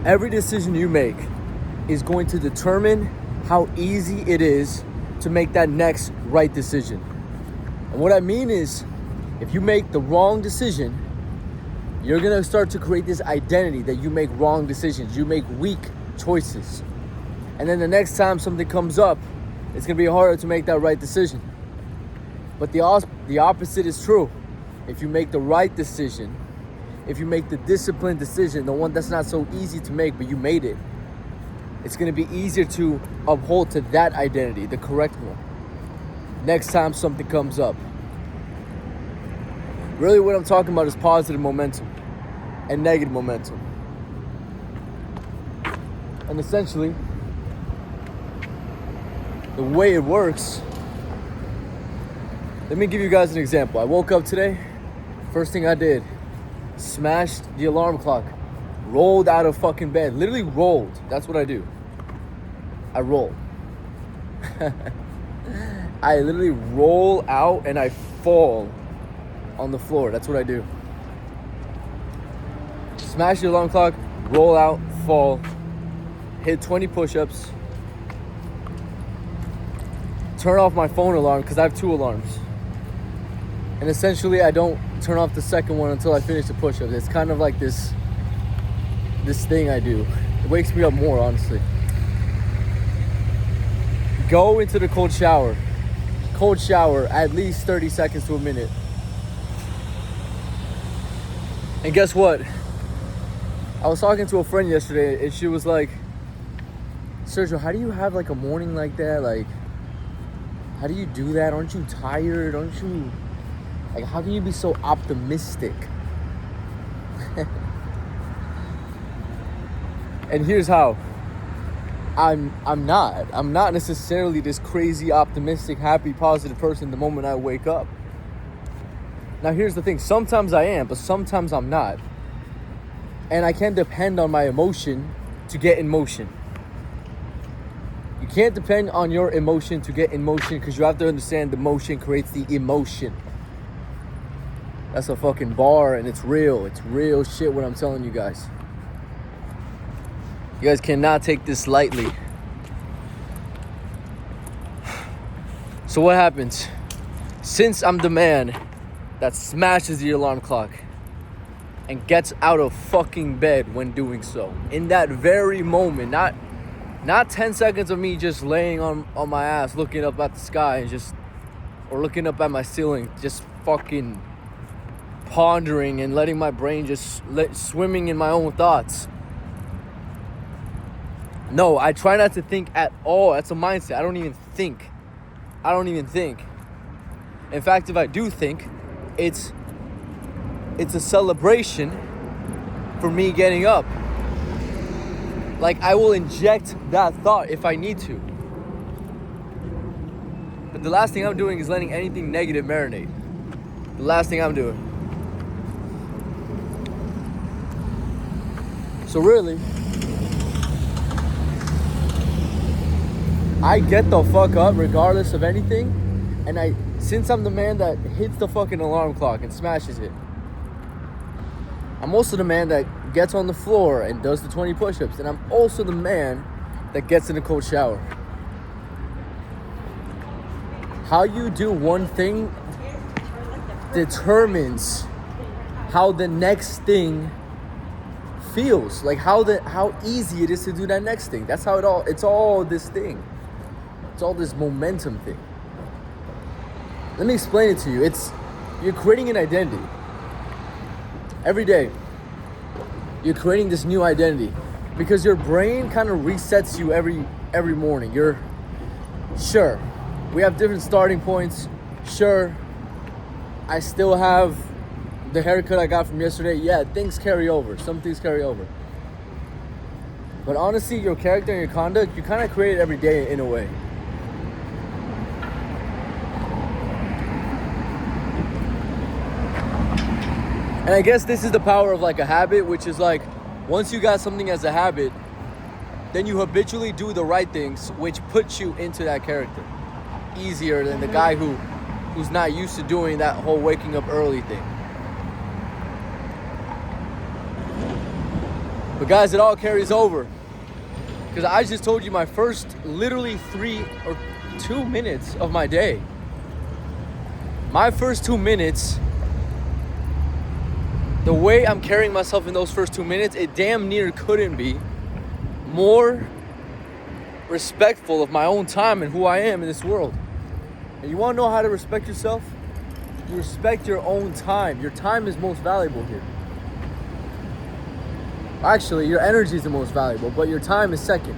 Every decision you make is going to determine how easy it is to make that next right decision. And what I mean is, if you make the wrong decision, you're gonna start to create this identity that you make wrong decisions, you make weak choices. And then the next time something comes up, it's gonna be harder to make that right decision. But the opposite is true. If you make the right decision, if you make the disciplined decision, the one that's not so easy to make, but you made it, it's gonna be easier to uphold to that identity, the correct one, next time something comes up. Really what I'm talking about is positive momentum and negative momentum. And essentially, the way it works, let me give you guys an example. I woke up today, first thing I did, smashed the alarm clock, rolled out of fucking bed, literally rolled. That's what I do. I roll. I literally roll out and I fall on the floor. That's what I do. Smash the alarm clock, roll out, fall, hit 20 push-ups, turn off my phone alarm because I have 2 alarms. And essentially I don't turn off the second one until I finish the push-ups. It's kind of like this thing I do. It wakes me up more, honestly. Go into the cold shower. Cold shower, at least 30 seconds to a minute. And guess what? I was talking to a friend yesterday and she was like, Sergio, how do you have like a morning like that? Like, how do you do that? Aren't you tired? Aren't you, like, how can you be so optimistic? And here's how. I'm not necessarily this crazy, optimistic, happy, positive person the moment I wake up. Now here's the thing, sometimes I am, but sometimes I'm not. And I can't depend on my emotion to get in motion. You can't depend on your emotion to get in motion because you have to understand the motion creates the emotion. That's a fucking bar and it's real shit what I'm telling you guys. You guys cannot take this lightly. So what happens? Since I'm the man that smashes the alarm clock and gets out of fucking bed when doing so, in that very moment, not 10 seconds of me just laying on my ass looking up at the sky and or looking up at my ceiling, just fucking pondering and letting my brain just swimming in my own thoughts. No, I try not to think at all. That's a mindset. I don't even think. In fact, if I do think, it's a celebration for me getting up. Like, I will inject that thought if I need to. But the last thing I'm doing is letting anything negative marinate. The last thing I'm doing. So really, I get the fuck up regardless of anything. And since I'm the man that hits the fucking alarm clock and smashes it, I'm also the man that gets on the floor and does the 20 push-ups. And I'm also the man that gets in a cold shower. How you do one thing determines how the next thing feels. Like how easy it is to do that next thing. That's how it's all this thing. It's all this momentum thing. Let me explain it to you. You're creating an identity. Every day, you're creating this new identity because your brain kind of resets you every morning. Sure, we have different starting points. Sure, I still have the haircut I got from yesterday. Yeah, things carry over. Some things carry over. But honestly, your character and your conduct, you kind of create it every day in a way. And I guess this is the power of like a habit, which is like, once you got something as a habit, then you habitually do the right things, which puts you into that character easier than the guy who's not used to doing that whole waking up early thing. But guys, it all carries over. Because I just told you my first literally 3 or 2 minutes of my day. My first 2 minutes, the way I'm carrying myself in those first 2 minutes, it damn near couldn't be more respectful of my own time and who I am in this world. And you want to know how to respect yourself? You respect your own time. Your time is most valuable here. Actually, your energy is the most valuable, but your time is second.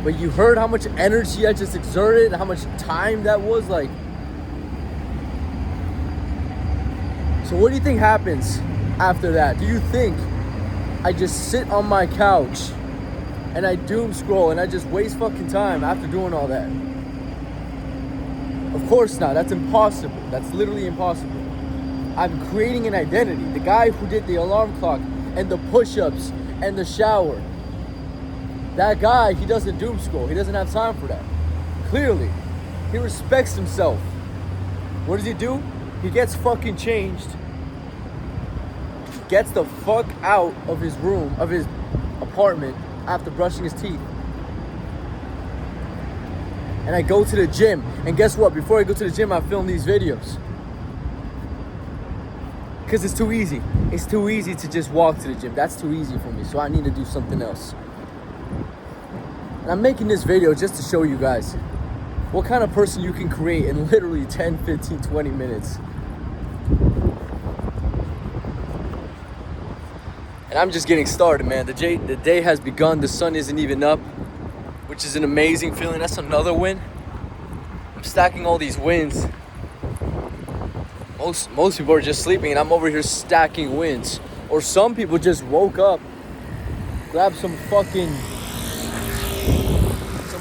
But you heard how much energy I just exerted, how much time that was like. So what do you think happens after that? Do you think I just sit on my couch and I doom scroll and I just waste fucking time after doing all that? Of course not. That's impossible. That's literally impossible. I'm creating an identity. The guy who did the alarm clock and the push-ups and the shower, that guy, he doesn't doom scroll. He doesn't have time for that. Clearly, he respects himself. What does he do? He gets fucking changed, gets the fuck out of his room, of his apartment after brushing his teeth. And I go to the gym. And guess what? Before I go to the gym, I film these videos. Because it's too easy. It's too easy to just walk to the gym. That's too easy for me. So I need to do something else. And I'm making this video just to show you guys what kind of person you can create in literally 10, 15, 20 minutes. And I'm just getting started, man. The day has begun. The sun isn't even up, which is an amazing feeling. That's another win. I'm stacking all these wins. Most people are just sleeping, and I'm over here stacking wins. Or some people just woke up, grabbed some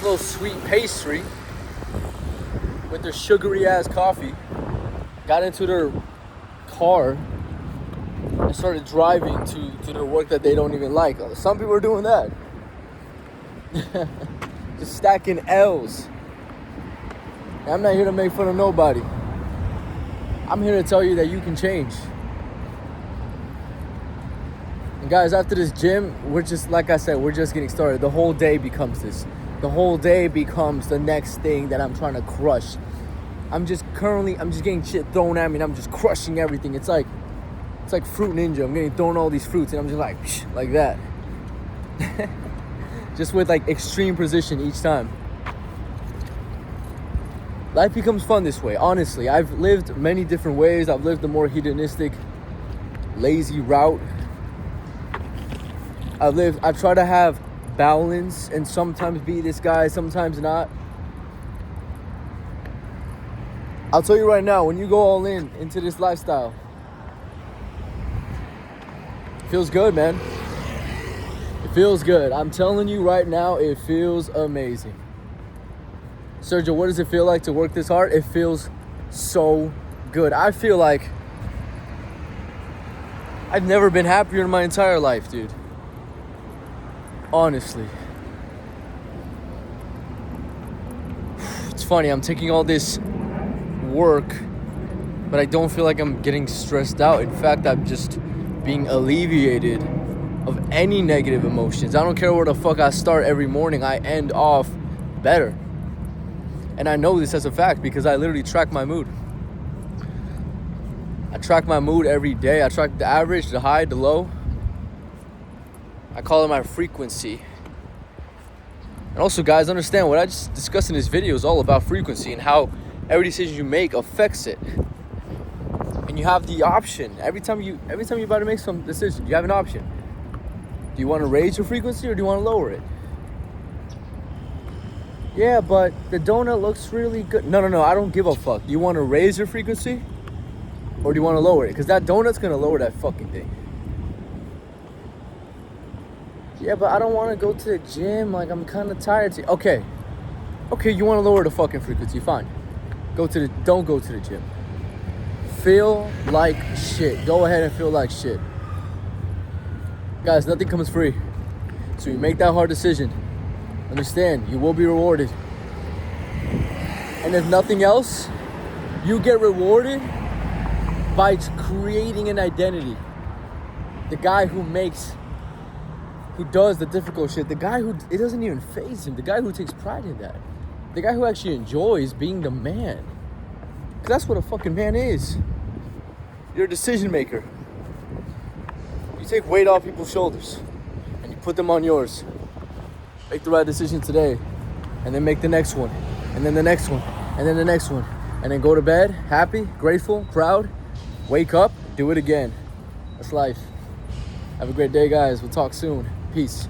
little sweet pastry with their sugary ass coffee, got into their car and started driving to their work that they don't even like. Some people are doing that. Just stacking L's. And I'm not here to make fun of nobody. I'm here to tell you that you can change. And guys, after this gym, we're just, like I said, we're just getting started. The whole day becomes this. The whole day becomes the next thing that I'm trying to crush. I'm just getting shit thrown at me and I'm just crushing everything. It's like Fruit Ninja. I'm getting thrown all these fruits and I'm just like that. Just with like extreme precision each time. Life becomes fun this way, honestly. I've lived many different ways. I've lived the more hedonistic, lazy route. I've tried to have balance and sometimes be this guy, sometimes not. I'll tell you right now, when you go all into this lifestyle, it feels good, man. It feels good. I'm telling you right now, it feels amazing. Sergio, what does it feel like to work this hard? It feels so good. I feel like I've never been happier in my entire life, dude. Honestly. It's funny, I'm taking all this work, but I don't feel like I'm getting stressed out. In fact, I'm just being alleviated of any negative emotions. I don't care where the fuck I start every morning, I end off better. And I know this as a fact because I literally track my mood. I track my mood every day. I track the average, the high, the low. I call it my frequency. And also, guys, understand what I just discussed in this video is all about frequency and how every decision you make affects it. And you have the option. Every time you're about to make some decision, you have an option. Do you want to raise your frequency or do you want to lower it? Yeah, but the donut looks really good. No, I don't give a fuck. Do you want to raise your frequency or do you want to lower it? Because that donut's going to lower that fucking thing. Yeah, but I don't want to go to the gym. Like, I'm kind of tired. Okay, you want to lower the fucking frequency. Fine. Don't go to the gym. Feel like shit. Go ahead and feel like shit. Guys, nothing comes free. So you make that hard decision. Understand, you will be rewarded. And if nothing else, you get rewarded by creating an identity. The guy who does the difficult shit. The guy who, it doesn't even faze him. The guy who takes pride in that. The guy who actually enjoys being the man. Because that's what a fucking man is. You're a decision maker. You take weight off people's shoulders and you put them on yours. Make the right decision today, and then make the next one, and then the next one, and then the next one, and then go to bed happy, grateful, proud. Wake up, do it again. That's life. Have a great day, guys. We'll talk soon. Peace.